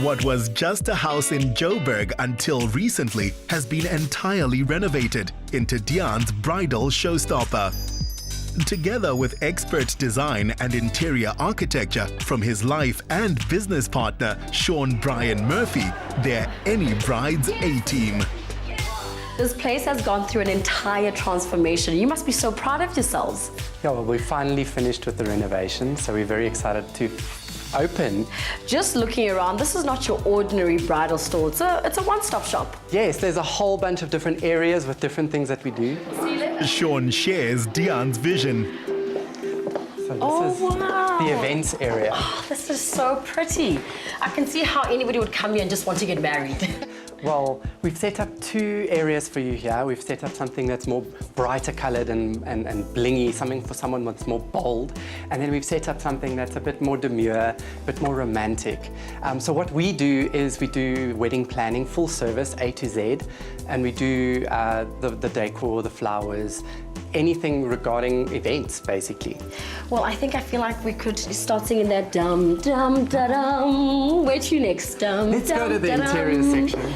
What was just a house in Joburg until recently has been entirely renovated into Diaan's bridal showstopper. Together with expert design and interior architecture from his life and business partner, Sean Brian Murphy, they're any bride's A-team. This place has gone through an entire transformation. You must be so proud of yourselves. Yeah, well, we finally finished with the renovation, so we're very excited to open. Just looking around, this is not your ordinary bridal store. It's a one-stop shop. Yes, there's a whole bunch of different areas with different things that we do. Sean shares Diaan's vision. So this is the events area. Oh, this is so pretty. I can see how anybody would come here and just want to get married. Well, we've set up 2 areas for you here. We've set up something that's more brighter colored and blingy, something for someone that's more bold. And then we've set up something that's a bit more demure, a bit more romantic. So what we do is we do wedding planning, full service, A to Z. And we do the decor, the flowers, anything regarding events, basically. Well, I feel like we could start singing that dum dum da dum. Where to next? Dum. Let's go to the interior section.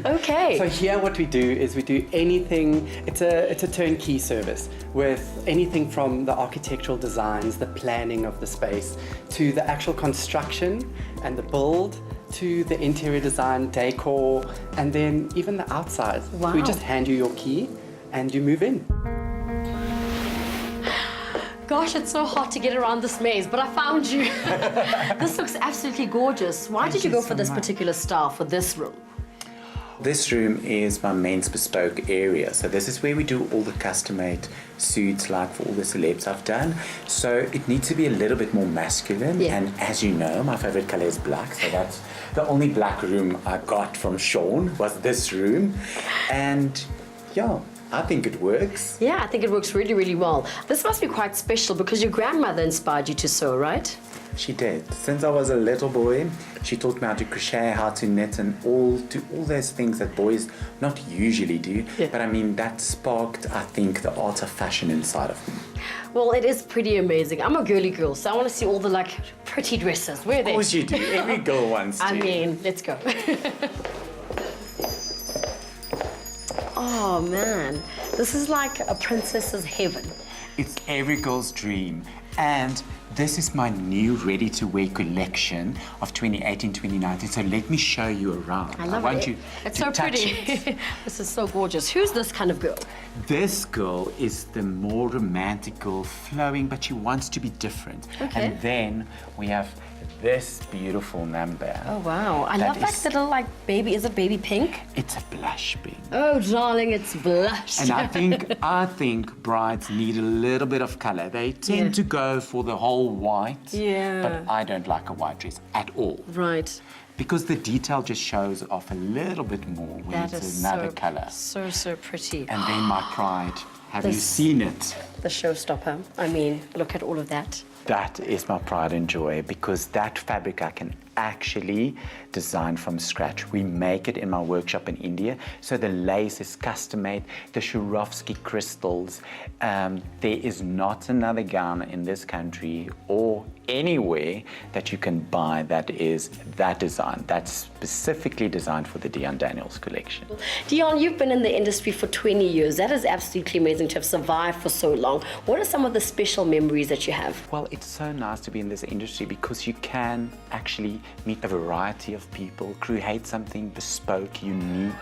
Okay. So here, what we do is we do anything. It's a turnkey service with anything from the architectural designs, the planning of the space, to the actual construction and the build, to the interior design, decor, and then even the outside. Wow. We just hand you your key and you move in. Gosh, it's so hard to get around this maze, but I found you. This looks absolutely gorgeous. Why did you go for this particular style for this room? This room is my men's bespoke area. So this is where we do all the custom-made suits, like for all the celebs I've done. So it needs to be a little bit more masculine. Yeah. And as you know, my favorite color is black. So that's the only black room I got from Sean, was this room. And yeah, I think it works. Yeah, I think it works really, really well. This must be quite special because your grandmother inspired you to sew, right? She did. Since I was a little boy, she taught me how to crochet, how to knit, and all those things that boys not usually do. Yeah. But I mean, that sparked, I think, the art of fashion inside of me. Well, it is pretty amazing. I'm a girly girl, so I want to see all the pretty dresses. Where are they? Of course you do. Every girl wants to. I mean, let's go. Oh man, this is like a princess's heaven. It's every girl's dream. And this is my new ready-to-wear collection of 2018-2019. So let me show you around. I love want it. you It's to so touch pretty. it. This is so gorgeous. Who's this kind of girl? This girl is the more romantic girl, flowing, but she wants to be different. Okay. And then we have this beautiful number. Oh wow, I love that little baby. Is it baby pink? It's a blush pink. Oh darling, it's blush. And I think brides need a little bit of color. They tend to go for the whole white. Yeah. But I don't like a white dress at all. Right. Because the detail just shows off a little bit more when That it's is another color. so pretty. And then my pride. Have you seen it? The showstopper. I mean, look at all of that. That is my pride and joy, because that fabric I can actually design from scratch. We make it in my workshop in India, so the lace is custom made, the Swarovski crystals. There is not another gown in this country or anywhere that you can buy that is that design. That's specifically designed for the Diaan Daniels collection. Diaan, you've been in the industry for 20 years. That is absolutely amazing to have survived for so long. What are some of the special memories that you have? Well, it's so nice to be in this industry because you can actually meet a variety of people, create something bespoke, unique.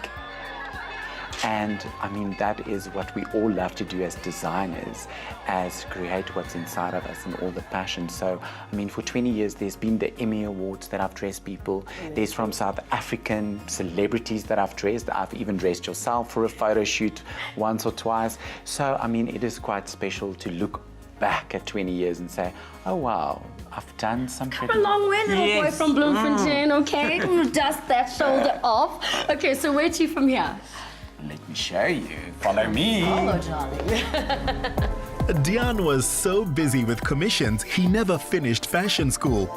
And I mean, that is what we all love to do as designers, as create what's inside of us and all the passion. So, I mean, for 20 years, there's been the Emmy Awards that I've dressed people. There's from South African celebrities that I've dressed. I've even dressed yourself for a photo shoot once or twice. So, I mean, it is quite special to look back at 20 years and say, oh, wow, I've done some Come a long way, little boy from Bloemfontein, okay? Dust that shoulder off. Okay, so where to from here? Let me show you. Follow me. Follow, darling. Diaan was so busy with commissions, he never finished fashion school.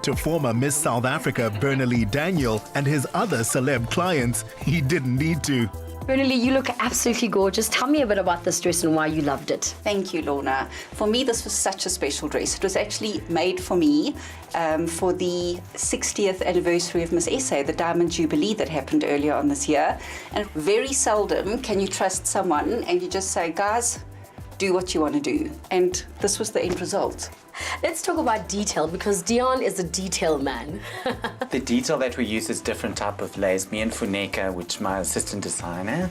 To former Miss South Africa Bernalee Daniel and his other celeb clients, he didn't need to. Bernally, you look absolutely gorgeous. Tell me a bit about this dress and why you loved it. Thank you, Lorna. For me, this was such a special dress. It was actually made for me for the 60th anniversary of Miss SA, the Diamond Jubilee that happened earlier on this year. And very seldom can you trust someone and you just say, guys, do what you want to do. And this was the end result. Let's talk about detail, because Diaan is a detail man. The detail that we use is different type of lace. Me and Funeka, which my assistant designer,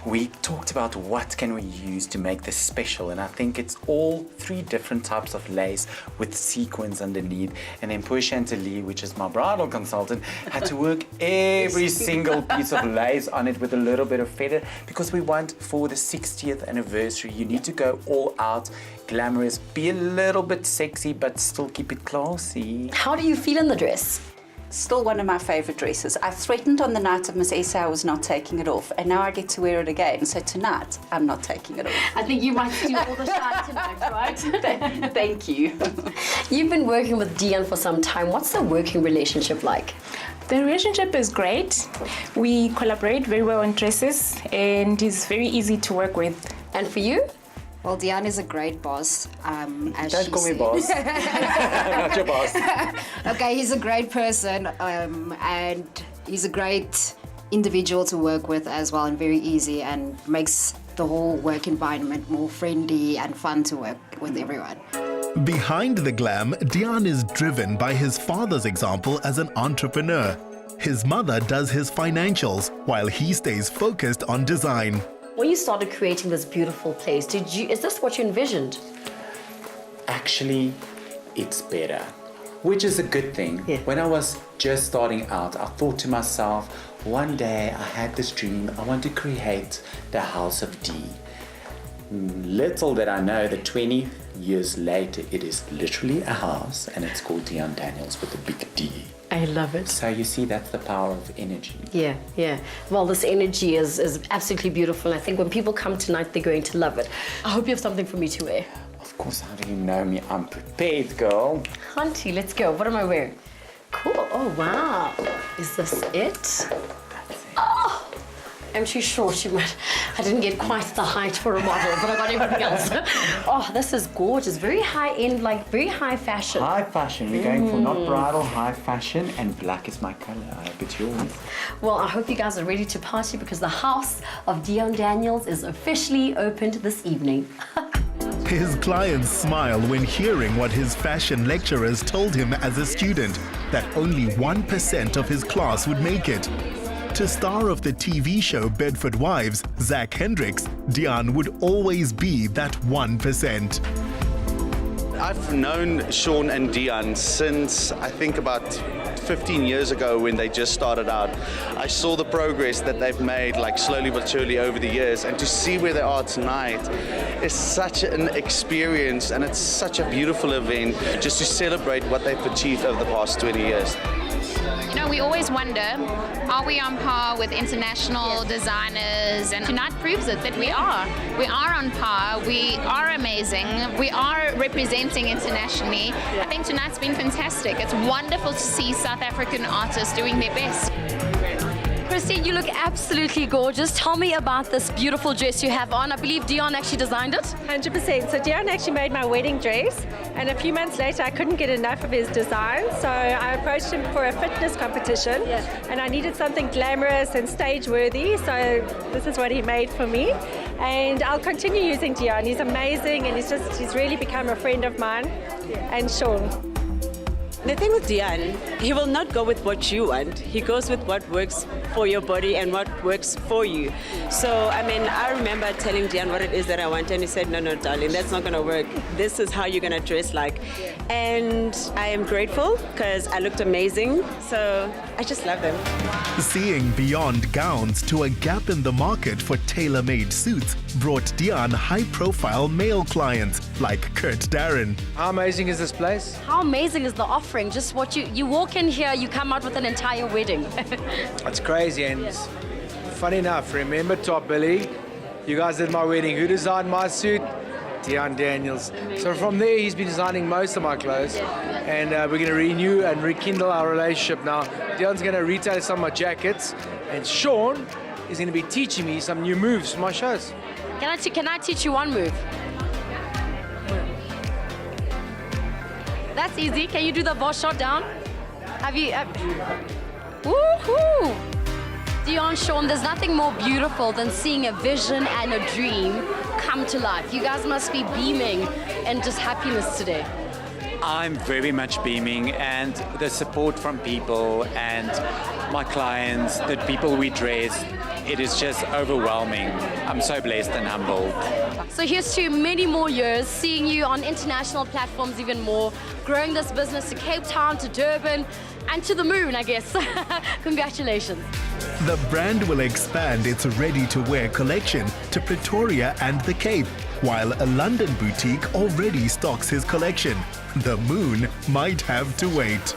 we talked about what can we use to make this special, and I think it's all 3 different types of lace with sequins underneath. And then Poor Chantilly, which is my bridal consultant, had to work every single piece of lace on it with a little bit of feather, because we want, for the 60th anniversary, you need to go all out, glamorous, be a little bit sexy, but still keep it classy. How do you feel in the dress? Still one of my favourite dresses. I threatened on the night of Miss SA I was not taking it off, and now I get to wear it again. So tonight, I'm not taking it off. I think you might steal all the shine tonight, right? Thank you. You've been working with Diaan for some time. What's the working relationship like? The relationship is great. We collaborate very well on dresses, and he's very easy to work with. And for you? Well, Diaan is a great boss. As Don't she call me said. boss. Not your boss. Okay, he's a great person, and he's a great individual to work with as well, and very easy, and makes the whole work environment more friendly and fun to work with everyone. Behind the glam, Diaan is driven by his father's example as an entrepreneur. His mother does his financials while he stays focused on design. When you started creating this beautiful place, is this what you envisioned? Actually, it's better, which is a good thing. Yeah. When I was just starting out, I thought to myself, one day I had this dream, I want to create the House of D. Little did I know that 20 years later, it is literally a house, and it's called Diaan Daniels with a big D. I love it. So you see, that's the power of energy. Yeah, yeah. Well, this energy is absolutely beautiful. I think when people come tonight, they're going to love it. I hope you have something for me to wear. Of course, how do you know me? I'm prepared, girl. Auntie, let's go. What am I wearing? Cool. Oh, wow. Is this it? Oh, I'm too short. I didn't get quite the height for a model, but I got everything else. Oh, this is gorgeous. Very high-end, like very high fashion. High fashion. We're going for not bridal, high fashion, and black is my color. I hope it's yours. Well, I hope you guys are ready to party, because the house of Diaan Daniels is officially opened this evening. His clients smile when hearing what his fashion lecturers told him as a student, that only 1% of his class would make it. To star of the TV show Bedford Wives, Zach Hendricks, Diaan would always be that 1%. I've known Sean and Diaan since I think about 15 years ago when they just started out. I saw the progress that they've made, like slowly but surely over the years, and to see where they are tonight is such an experience, and it's such a beautiful event just to celebrate what they've achieved over the past 20 years. You know, we always wonder, are we on par with international designers? And tonight proves it that we are. We are on par. We are amazing. We are representing internationally. I think tonight's been fantastic. It's wonderful to see South African artists doing their best. Christine, you look absolutely gorgeous. Tell me about this beautiful dress you have on. I believe Diaan actually designed it. 100%. So Diaan actually made my wedding dress, and a few months later I couldn't get enough of his design, so I approached him for a fitness competition, and I needed something glamorous and stage worthy, so this is what he made for me. And I'll continue using Diaan. He's amazing, and he's really become a friend of mine, and Sean. The thing with Diaan, he will not go with what you want. He goes with what works for your body and what works for you. So, I mean, I remember telling Diaan what it is that I want, and he said, no, darling, that's not going to work. This is how you're going to dress like. And I am grateful because I looked amazing. So I just love them. Seeing beyond gowns to a gap in the market for tailor-made suits brought Diaan high-profile male clients like Kurt Darren. How amazing is this place? How amazing is the offering? Just what you walk in here, you come out with an entire wedding. It's crazy, and funny enough, remember Top Billy? You guys did my wedding. Who designed my suit? Diaan Daniels. So from there, he's been designing most of my clothes, and we're going to renew and rekindle our relationship now. Diaan's going to retail some of my jackets, and Sean is going to be teaching me some new moves for my shows. Can I teach you one move? That's easy. Can you do the boss shot down? Woohoo! Diaan, Sean, there's nothing more beautiful than seeing a vision and a dream come to life. You guys must be beaming and just happiness today. I'm very much beaming, and the support from people and my clients, the people we dress, it is just overwhelming. I'm so blessed and humbled. So here's to many more years, seeing you on international platforms even more, growing this business to Cape Town, to Durban, and to the moon, I guess. Congratulations. The brand will expand its ready-to-wear collection to Pretoria and the Cape, while a London boutique already stocks his collection. The moon might have to wait.